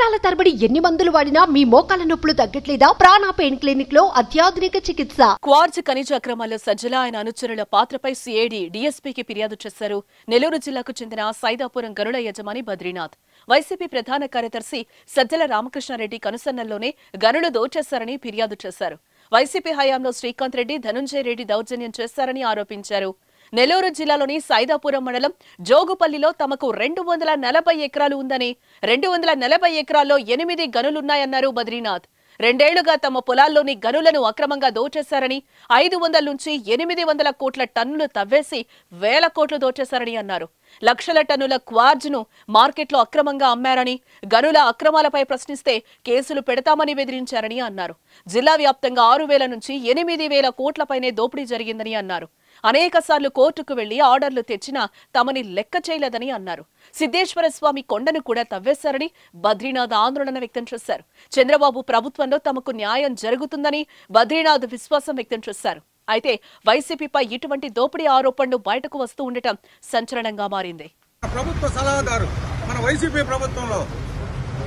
సంవత్సరాల తరబడి ఎన్ని మందులు వాడినా మీ మోకాల నొప్పులు తగ్గట్లేదా? ప్రాణ పెయిన్ క్లినిక్ లో అత్యాధునిక చికిత్స. క్వార్జ్ ఖనిజ అక్రమాల్లో సజ్జల ఆయన అనుచరుల పాత్రపై సిఐడి డీఎస్పీకి ఫిర్యాదు చేశారు. నెల్లూరు జిల్లాకు చెందిన సైదాపురం గనుల యజమాని బద్రీనాథ్, వైసీపీ ప్రధాన కార్యదర్శి సజ్జల రామకృష్ణారెడ్డి కనుసన్నల్లోనే గనులు దోచేశారని ఫిర్యాదు చేశారు. వైసీపీ హయాంలో శ్రీకాంత్ రెడ్డి, ధనుంజయ రెడ్డి దౌర్జన్యం చేశారని ఆరోపించారు. నెల్లూరు జిల్లాలోని సైదాపురం మండలం జోగుపల్లిలో తమకు 240 ఎకరాలు ఉందని, 240 ఎకరాల్లో 8 గనులున్నాయన్నారు బద్రీనాథ్. 2 ఏళ్లుగా తమ పొలాల్లోని గనులను అక్రమంగా దోచేశారని, 500 నుంచి 800 కోట్ల టన్నులు తవ్వేసి 1000 కోట్లు దోచేశారని అన్నారు. లక్షల టన్నుల క్వార్జ్ను మార్కెట్లో అక్రమంగా అమ్మారని, గనుల అక్రమాలపై ప్రశ్నిస్తే కేసులు పెడతామని బెదిరించారని అన్నారు. జిల్లా వ్యాప్తంగా 6000 నుంచి 8000 కోట్లపైనే దోపిడీ జరిగిందని అన్నారు. అనేక సార్లు కోర్టుకు వెళ్లి ఆర్డర్లు తెచ్చినా తమని లెక్క చేయలేదని అన్నారు. సిద్ధేశ్వర స్వామి కొండను కూడా తవ్వేశారని బద్రీనాథ్ ఆందోళన వ్యక్తం చేశారు. చంద్రబాబు ప్రభుత్వంలో తమకు న్యాయం జరుగుతుందని బద్రీనాథ్ విశ్వాసం వ్యక్తం చేశారు. అయితే వైసీపీపై ఇటువంటి దోపిడీ ఆరోపణలు బయటకు వస్తూ ఉండటం సంచలనంగా మారింది. ప్రభుత్వ సలహాదారు మన వైసీపీ ప్రభుత్వంలో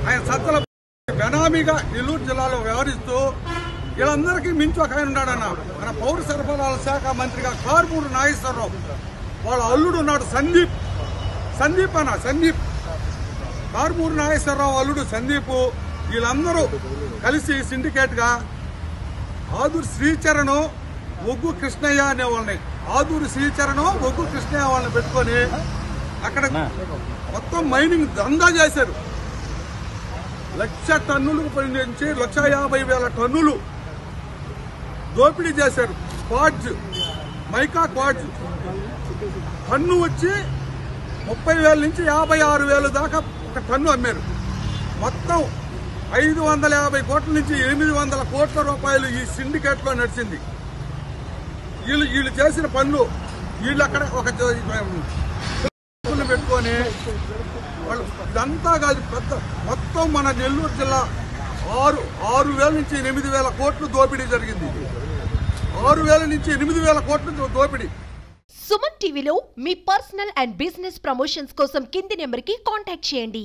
ఆయన సజ్జల బెనామీగా నెల్లూరు జిల్లాలో వ్యవహరిస్తూ వీళ్ళందరికీ మించి ఒక ఆయన ఉన్నాడన్న మన పౌర సరఫరాల శాఖ మంత్రిగా కారుమూరు నాగేశ్వరరావు, వాళ్ళ అల్లుడు ఉన్నాడు సందీప్ కారుమూరు నాగేశ్వరరావు అల్లుడు సందీప్. వీళ్ళందరూ కలిసి సిండికేట్ గా ఆదూరు శ్రీచరణ్, ఒగ్గు కృష్ణయ్య అనే వాళ్ళని, ఆదూరు శ్రీచరణ్, ఒగ్గు కృష్ణయ్య వాళ్ళని పెట్టుకొని అక్కడ మొత్తం మైనింగ్ దందా చేశారు. 1,00,000 టన్నులకు నుంచి 1,50,000 టన్నులు దోపిడీ చేశారు. క్వార్జ్, మైకా క్వార్జ్ టన్ను వచ్చి 30,000 నుంచి 56,000 దాకా ఒక టన్ను అమ్మారు. మొత్తం 550 కోట్ల నుంచి 800 కోట్ల రూపాయలు ఈ సిండికేట్ లో నడిచింది. వీళ్ళు చేసిన పనులు వీళ్ళు అక్కడ ఒక పెట్టుకొని వాళ్ళు ఇదంతా కాదు, పెద్ద మొత్తం మన నెల్లూరు జిల్లా 6,000 నుంచి 8,000 కోట్లు దోపిడీ జరిగింది. 6,000 నుంచి 8,000 కోట్లు దోపిడీ. సుమన్ టీవీలో మీ పర్సనల్ అండ్ బిజినెస్ ప్రమోషన్స్ కోసం కింది నెంబర్కి కాంటాక్ట్ చేయండి.